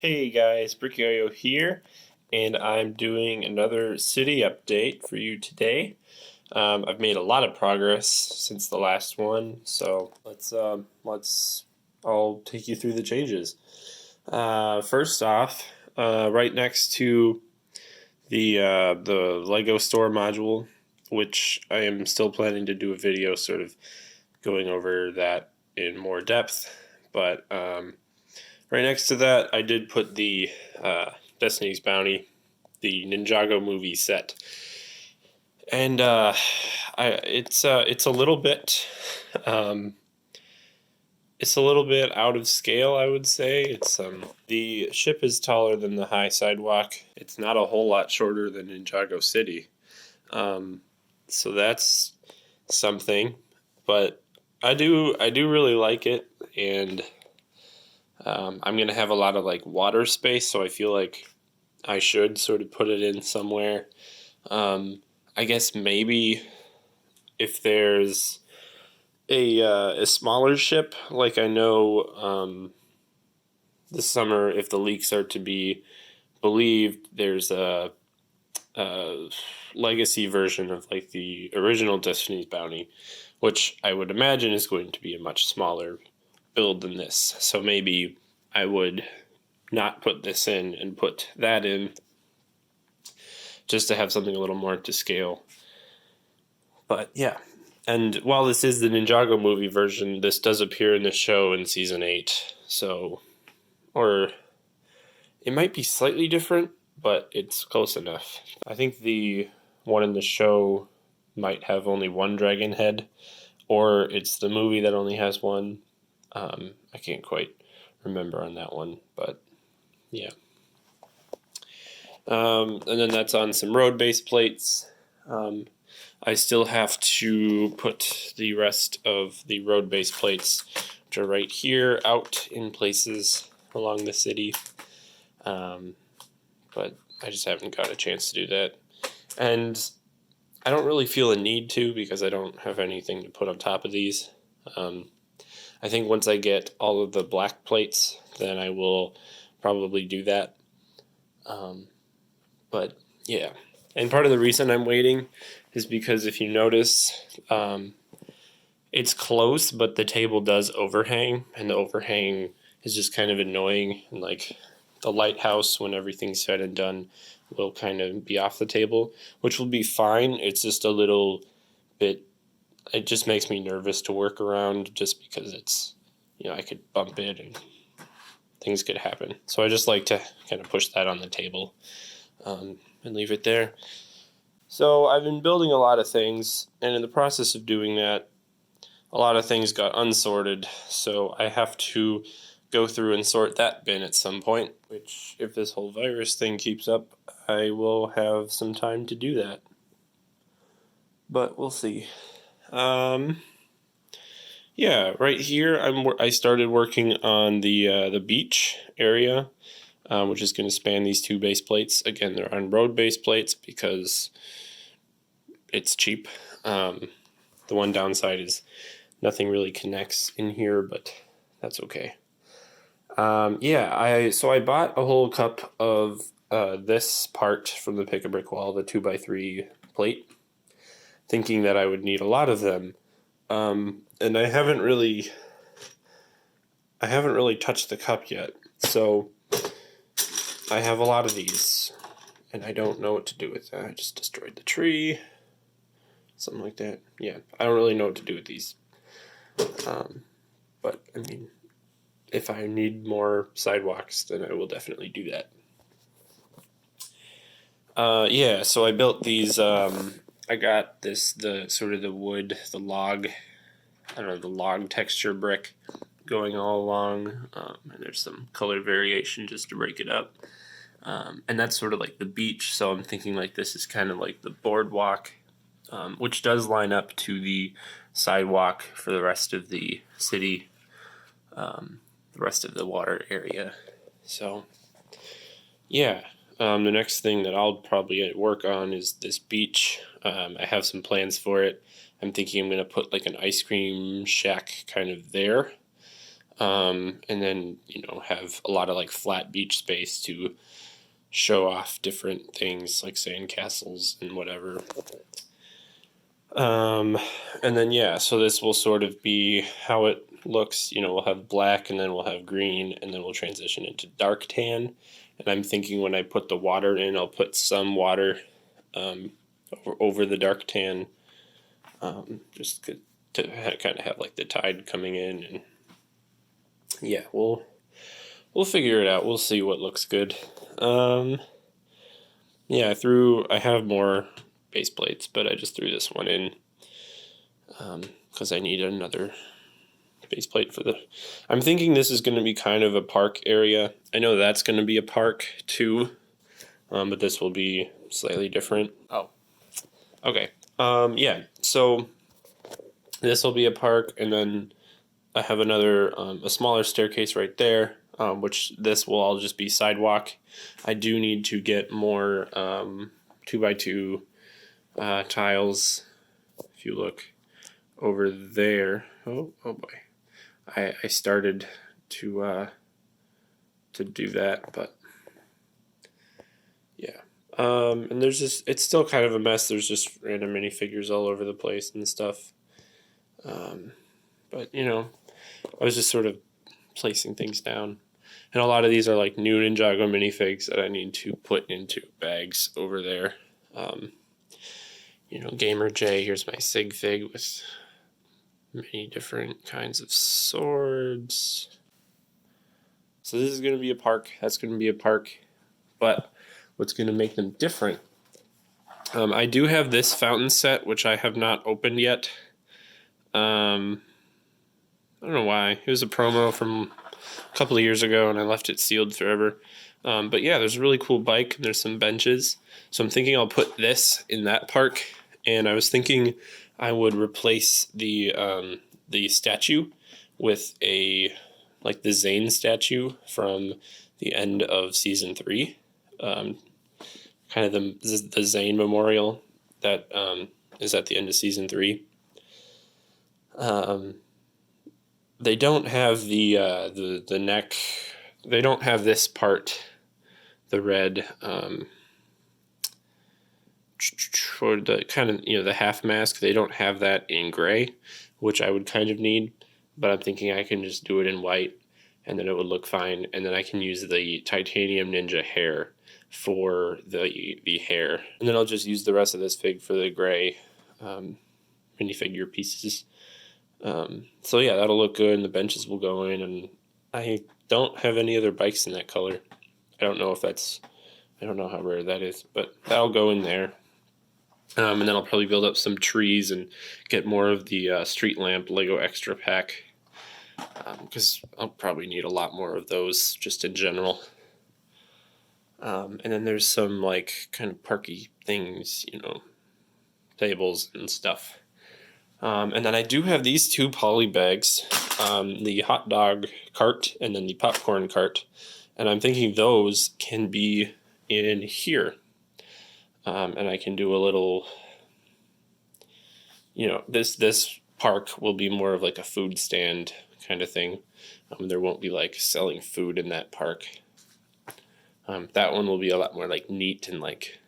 Hey guys, Brickset here, and I'm doing another city update for you today. I've made a lot of progress since the last one, so let's I'll take you through the changes. First off, right next to the Lego store module, which I am still planning to do a video sort of going over that in more depth, but right next to that, I did put the Destiny's Bounty, the Ninjago movie set, and it's a little bit um, it's a little bit out of scale, I would say. It's the ship is taller than the high sidewalk. It's not a whole lot shorter than Ninjago City, um, so that's something. But I do really like it, and I'm gonna have a lot of like water space, so I feel like I should sort of put it in somewhere. I guess maybe if there's a smaller ship, like I know this summer, if the leaks are to be believed, there's a legacy version of like the original Destiny's Bounty, which I would imagine is going to be a much smaller build than this. So maybe I would not put this in and put that in just to have something a little more to scale. But yeah. And while this is the Ninjago movie version, this does appear in the show in season 8. So, or it might be slightly different, but it's close enough. I think the one in the show might have only one dragon head, or it's the movie that only has one. I can't quite remember on that one, but yeah. And then that's on some road base plates. I still have to put the rest of the road base plates, which are right here, out in places along the city. But I just haven't got a chance to do that. And I don't really feel a need to because I don't have anything to put on top of these. I think once I get all of the black plates, then I will probably do that. But yeah. And part of the reason I'm waiting is because if you notice, it's close, but the table does overhang, and the overhang is just kind of annoying. And like the lighthouse, when everything's said and done, will kind of be off the table, which will be fine. It's just a little bit. It just makes me nervous to work around, just because it's, I could bump it and things could happen. So I just like to kind of push that on the table and leave it there. So I've been building a lot of things, and in the process of doing that, a lot of things got unsorted, so I have to go through and sort that bin at some point, which, if this whole virus thing keeps up, I will have some time to do that. But we'll see. Yeah, right here I started working on the beach area, which is going to span these two base plates. Again, they're on road base plates because it's cheap. The one downside is nothing really connects in here, but that's okay. So I bought a whole cup of this part from the Pick a Brick Wall, the 2x3 plate, thinking that I would need a lot of them. And I haven't really touched the cup yet, so I have a lot of these, and I don't know what to do with that. I just destroyed the tree, something like that. Yeah, I don't really know what to do with these. But I mean, if I need more sidewalks, then I will definitely do that. Yeah, so I built these. I got the sort of the wood, the log, I don't know, the log texture brick going all along, and there's some color variation just to break it up. And that's sort of like the beach, so I'm thinking like this is kind of like the boardwalk, which does line up to the sidewalk for the rest of the city, the rest of the water area. So, yeah. The next thing that I'll probably work on is this beach. I have some plans for it. I'm thinking I'm going to put like an ice cream shack kind of there. and then have a lot of like flat beach space to show off different things like sand castles and whatever. And then so this will sort of be how it looks. We'll have black, and then we'll have green, and then we'll transition into dark tan. And I'm thinking when I put the water in, I'll put some water over the dark tan, just to kind of have like the tide coming in. And we'll figure it out. We'll see what looks good. I have more base plates, but I just threw this one in because I need another base plate for I'm thinking this is going to be kind of a park area. I know that's going to be a park too, but this will be slightly different. Oh, okay. So this will be a park, and then I have another a smaller staircase right there, which this will all just be sidewalk. I do need to get more 2x2 tiles. If you look over there, oh boy, I started to do that, but and there's it's still kind of a mess. There's just random minifigures all over the place and stuff. But I was just sort of placing things down. And a lot of these are like new Ninjago minifigs that I need to put into bags over there. Gamer J, here's my Sig Fig with many different kinds of swords. So this is going to be a park. That's going to be a park. But what's going to make them different? I do have this fountain set, which I have not opened yet. I don't know why. It was a promo from a couple of years ago, and I left it sealed forever. But there's a really cool bike, and there's some benches. So I'm thinking I'll put this in that park, and I was thinking I would replace the statue with the Zane statue from the end of season 3. Kind of the Zane memorial that is at the end of season 3. They don't have the neck. They don't have this part, the red, or the kind of the half mask. They don't have that in gray, which I would kind of need. But I'm thinking I can just do it in white, and then it would look fine. And then I can use the titanium ninja hair for the hair, and then I'll just use the rest of this fig for the gray minifigure pieces. So that'll look good, and the benches will go in, and I don't have any other bikes in that color. I don't know how rare that is, but that'll go in there. And then I'll probably build up some trees and get more of the street lamp Lego extra pack, because I'll probably need a lot more of those just in general. And then there's some like kind of parky things, tables and stuff. And then I do have these 2 poly bags, the hot dog cart and then the popcorn cart. And I'm thinking those can be in here. And I can do a little, this park will be more of like a food stand kind of thing. There won't be like selling food in that park. That one will be a lot more like neat and like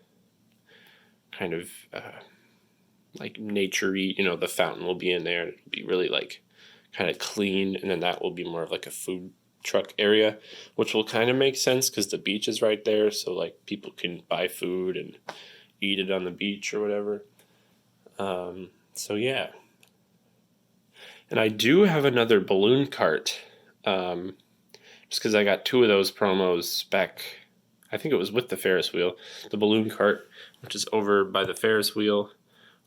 kind of like nature-y. The fountain will be in there. It'll be really like kind of clean, and then that will be more of like a food truck area, which will kind of make sense because the beach is right there, so like people can buy food and eat it on the beach or whatever. And I do have another balloon cart, just because I got 2 of those promos back. I think it was with the Ferris wheel. The balloon cart, which is over by the Ferris wheel,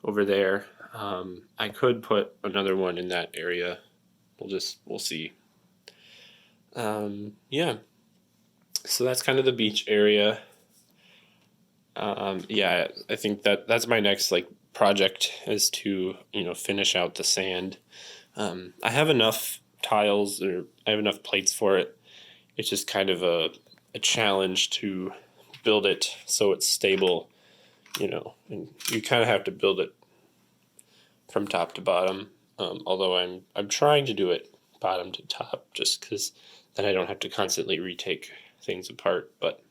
over there. I could put another one in that area. We'll see. So that's kind of the beach area. I think that's my next like project, is to finish out the sand. I have enough tiles, or I have enough plates for it. It's just kind of a challenge to build it so it's stable, and you kind of have to build it from top to bottom. Although I'm trying to do it, bottom to top, just because then I don't have to constantly retake things apart. But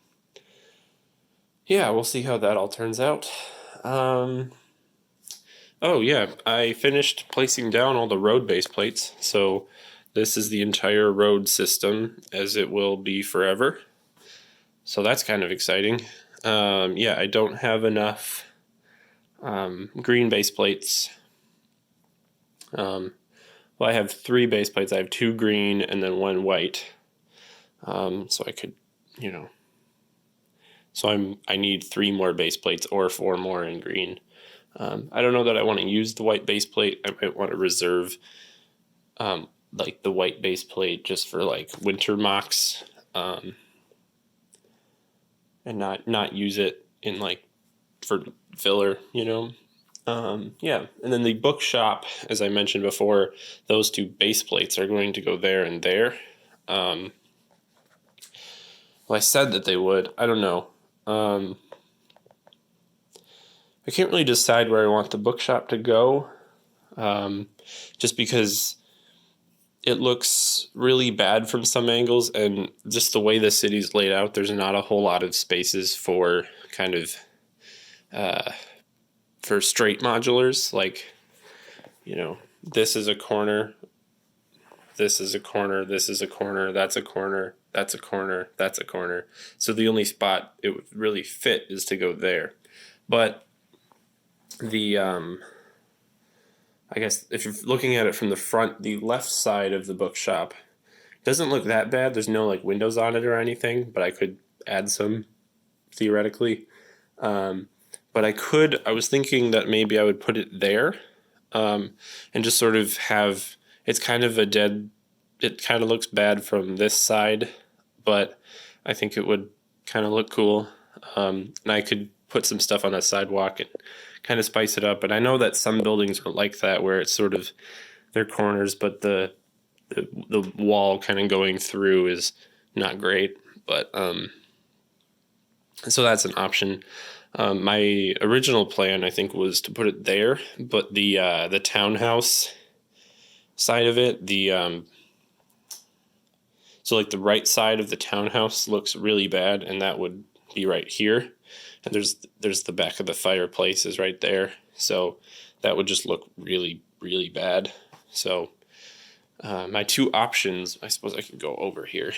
yeah, we'll see how that all turns out. Oh yeah, I finished placing down all the road base plates, so this is the entire road system as it will be forever. So that's kind of exciting. Yeah, I don't have enough green base plates. Well, I have 3 base plates. I have 2 green and then 1 white. So I could, so I need 3 more base plates or 4 more in green. I don't know that I want to use the white base plate. I might want to reserve like the white base plate just for like winter mocks, and not use it in like for filler, yeah. And then the bookshop, as I mentioned before, those 2 base plates are going to go there and there. Well, I said that they would. I don't know. I can't really decide where I want the bookshop to go, just because it looks really bad from some angles, and just the way the city's laid out, there's not a whole lot of spaces for kind of for straight modulars. Like, this is a corner, this is a corner, this is a corner, that's a corner, that's a corner, that's a corner. So the only spot it would really fit is to go there. But the I guess if you're looking at it from the front, the left side of the bookshop doesn't look that bad. There's no like windows on it or anything, but I could add some theoretically. But I was thinking that maybe I would put it there, and just sort of have, it's kind of it kind of looks bad from this side, but I think it would kind of look cool. And I could put some stuff on the sidewalk and kind of spice it up. And I know that some buildings are like that, where it's sort of, they're corners, but the wall kind of going through is not great. But so that's an option. My original plan, I think, was to put it there, but the townhouse side of it, so like the right side of the townhouse looks really bad, and that would be right here. And there's the back of the fireplace is right there, so that would just look really, really bad. So my 2 options, I suppose I could go over here.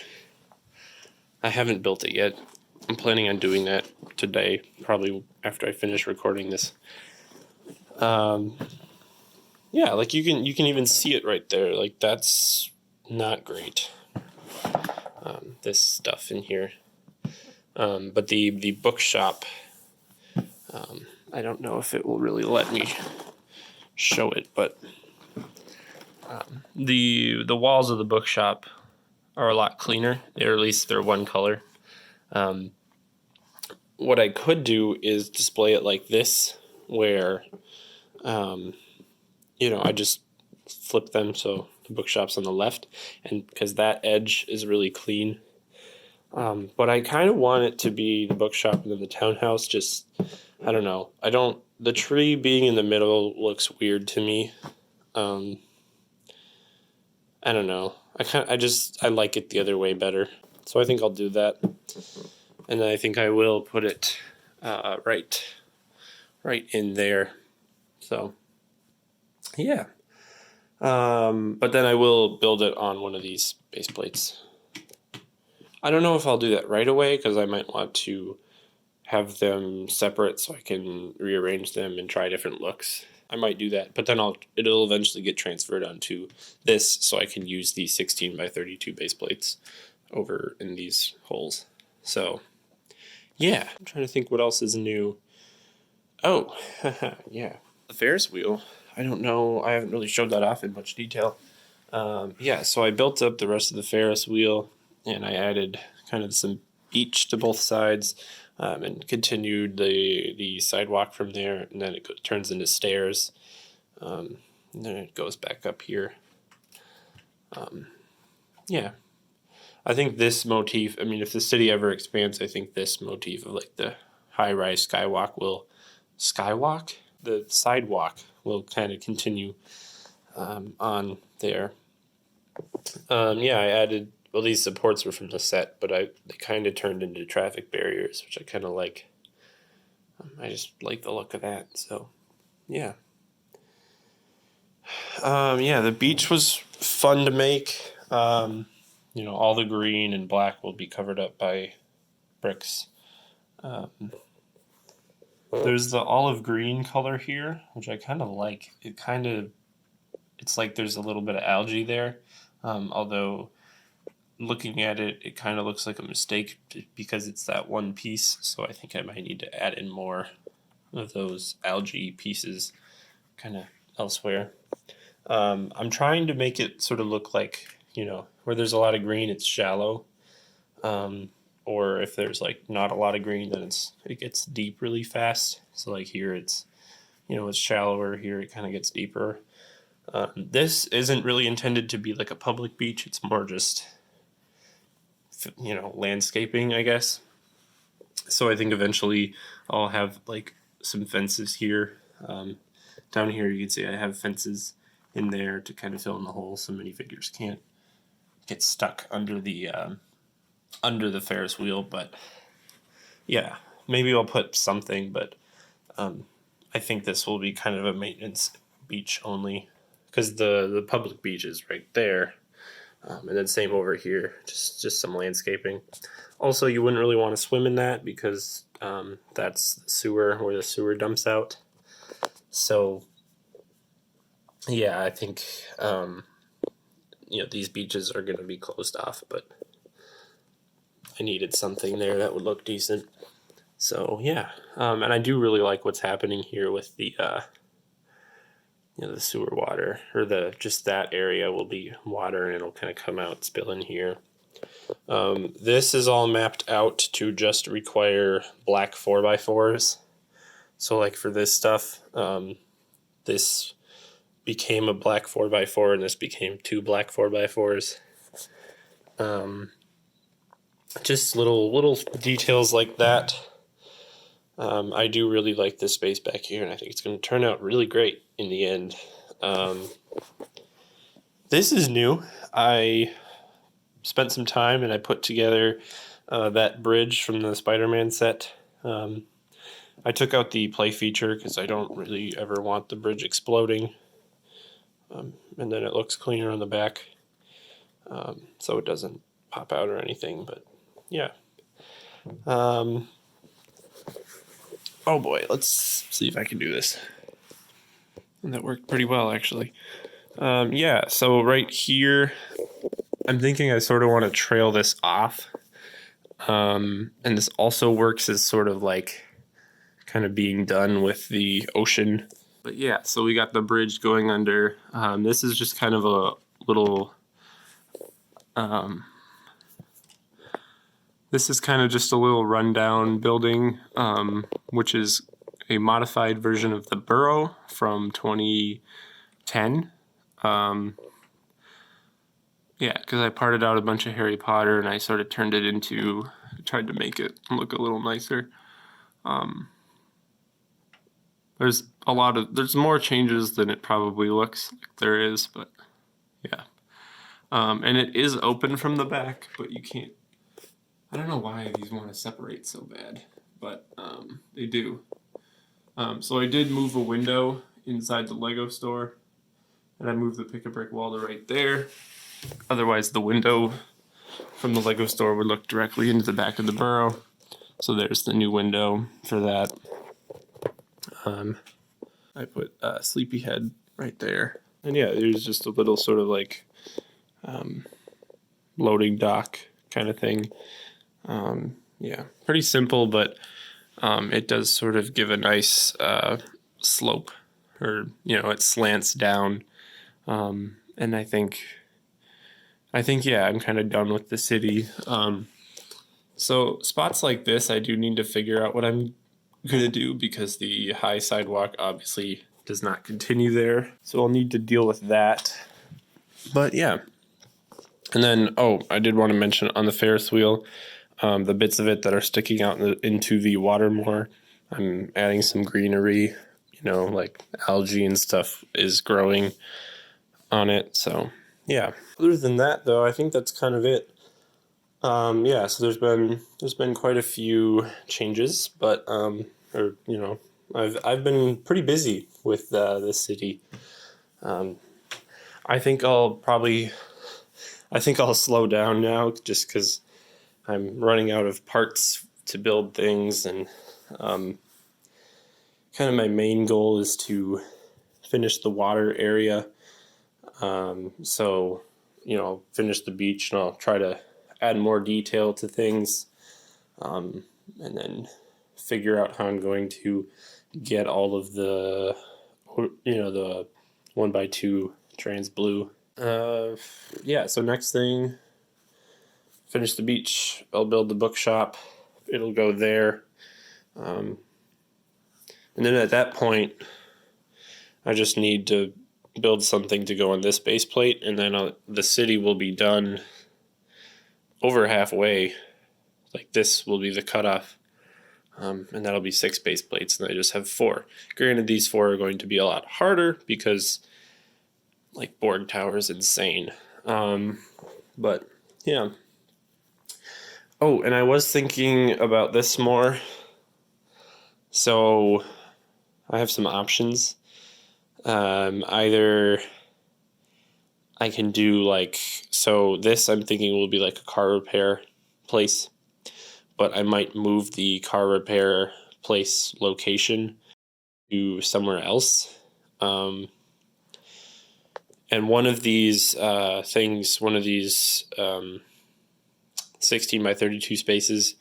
I haven't built it yet. I'm planning on doing that today, probably after I finish recording this. Yeah, like you can even see it right there. Like, that's not great. This stuff in here. But the bookshop, I don't know if it will really let me show it, but the walls of the bookshop are a lot cleaner, or at least they're one color. What I could do is display it like this, where I just flip them so the bookshop's on the left, and because that edge is really clean. But I kind of want it to be the bookshop and then the townhouse. Just, I don't know. The tree being in the middle looks weird to me. I don't know. I like it the other way better. So I think I'll do that. And then I think I will put it right in there. So yeah. But then I will build it on one of these base plates. I don't know if I'll do that right away, because I might want to have them separate so I can rearrange them and try different looks. I might do that, but then it'll eventually get transferred onto this, so I can use these 16 by 32 base plates over in these holes. So yeah, I'm trying to think what else is new. Oh, yeah, the Ferris wheel. I don't know, I haven't really showed that off in much detail. Yeah, so I built up the rest of the Ferris wheel, and I added kind of some beach to both sides, and continued the sidewalk from there, and then it turns into stairs, and then it goes back up here. Yeah, I think this motif, I mean, if the city ever expands, I think this motif of like the high-rise the sidewalk will kind of continue on there. Yeah, I added, well, these supports were from the set, but they kind of turned into traffic barriers, which I kind of like. I just like the look of that, so yeah. Yeah, the beach was fun to make. All the green and black will be covered up by bricks. Um, there's the olive green color here, which I kind of like. It's like there's a little bit of algae there, although looking at it, it kind of looks like a mistake because it's that one piece. So I think I might need to add in more of those algae pieces kind of elsewhere. I'm trying to make it sort of look like, where there's a lot of green, it's shallow. Or if there's like not a lot of green, then it gets deep really fast. So like here it's shallower. Here it kind of gets deeper. This isn't really intended to be like a public beach. It's more just landscaping, I guess. So I think eventually I'll have like some fences here. Down here you can see I have fences in there to kind of fill in the hole so minifigures can't get stuck under the Ferris wheel. But yeah, maybe I'll put something, but I think this will be kind of a maintenance beach only because the public beach is right there. And then same over here, just some landscaping. Also, you wouldn't really want to swim in that because that's the sewer where the sewer dumps out. So, yeah, I think these beaches are going to be closed off, but I needed something there that would look decent. So yeah, and I do really like what's happening here with the the sewer water, or just that area will be water and it'll kind of come out, spill in here. This is all mapped out to just require black 4x4s. So like for this stuff, this became a black 4x4 and this became 2 black 4x4s. Just little details like that. I do really like this space back here, and I think it's going to turn out really great in the end. This is new. I spent some time and I put together that bridge from the Spider-Man set. I took out the play feature because I don't really ever want the bridge exploding. And then it looks cleaner on the back, so it doesn't pop out or anything, but yeah. Oh boy, let's see if I can do this. And that worked pretty well, actually. Yeah, so right here, I'm thinking I sort of want to trail this off. And this also works as sort of like kind of being done with the ocean. But yeah, so we got the bridge going under. This is just kind of a little... This is kind of just a little rundown building, which is a modified version of the Burrow from 2010. Yeah, because I parted out a bunch of Harry Potter and I sort of turned it into, tried to make it look a little nicer. There's more changes than it probably looks like there is, but yeah. And it is open from the back, but you can't. I don't know why these want to separate so bad, but they do. So I did move a window inside the Lego store, and I moved the pick-a-brick wall to right there. Otherwise, the window from the Lego store would look directly into the back of the Burrow. So there's the new window for that. I put Sleepyhead right there. And yeah, there's just a little sort of like loading dock kind of thing. Yeah, pretty simple, but it does sort of give a nice slope, or it slants down. And I think yeah, I'm kind of done with the city. So spots like this, I do need to figure out what I'm gonna do because the high sidewalk obviously does not continue there. So I'll need to deal with that. But yeah. And then, I did want to mention on the Ferris wheel, the bits of it that are sticking out into the water more, I'm adding some greenery, like algae and stuff is growing on it. So yeah, other than that though, I think that's kind of it. Yeah, so there's been quite a few changes, but or you know, I've been pretty busy with this city. Um, I think I'll slow down now just because I'm running out of parts to build things, and um, kind of my main goal is to finish the water area. So, you know, finish the beach, and I'll try to add more detail to things, and then figure out how I'm going to get all of the, you know, the 1x2 trans blue. Yeah, so next thing, finish the beach. I'll build the bookshop. It'll go there. And then at that point, I just need to build something to go on this base plate, and then the city will be done over halfway. Like this will be the cutoff, and that'll be 6 base plates, and I just have 4. Granted, these 4 are going to be a lot harder because, like, Borg Tower is insane. But yeah. Oh, and I was thinking about this more. So I have some options. Either I can do like, so this I'm thinking will be like a car repair place, but I might move the car repair place location to somewhere else. And one of these things, one of these 16 by 32 spaces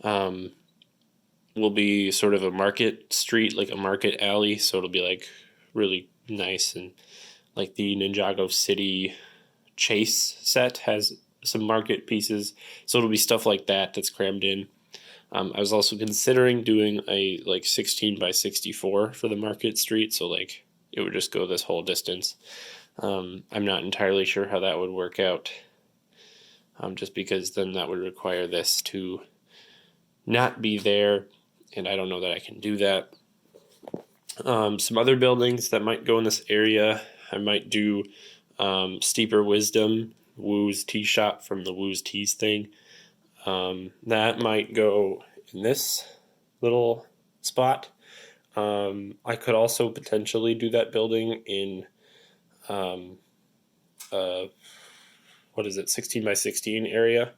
will be sort of a market street, like a market alley. So it'll be like really nice, and like the Ninjago City Chase set has some market pieces. So it'll be stuff like that that's crammed in. I was also considering doing a like 16 by 64 for the market street. So like it would just go this whole distance. I'm not entirely sure how that would work out. Just because then that would require this to not be there, and I don't know that I can do that. Some other buildings that might go in this area, I might do Steeper Wisdom, Woo's Tea Shop from the Woo's Teas thing. That might go in this little spot. I could also potentially do that building in what is it, 16 by 16 area.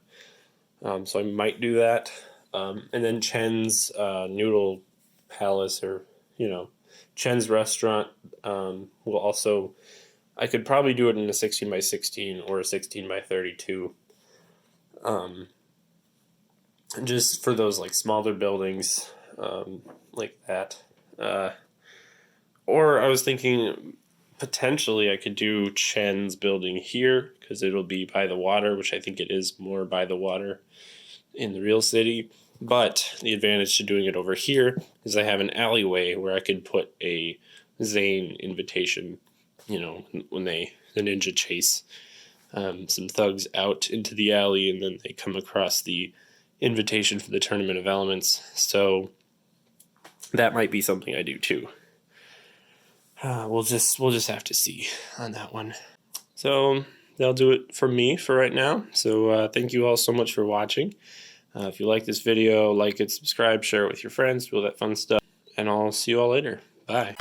So I might do that. And then Chen's Noodle Palace, or, you know, Chen's restaurant will also, I could probably do it in a 16 by 16 or a 16 by 32. Just for those like smaller buildings like that. Or I was thinking potentially I could do Chen's building here because it'll be by the water, which I think it is more by the water in the real city. But the advantage to doing it over here is I have an alleyway where I could put a Zane invitation, you know, when the ninja chase some thugs out into the alley, and then they come across the invitation for the Tournament of Elements. So that might be something I do too. We'll just have to see on that one. So that'll do it for me for right now. So thank you all so much for watching. If you like this video, like it, subscribe, share it with your friends, do all that fun stuff, and I'll see you all later. Bye.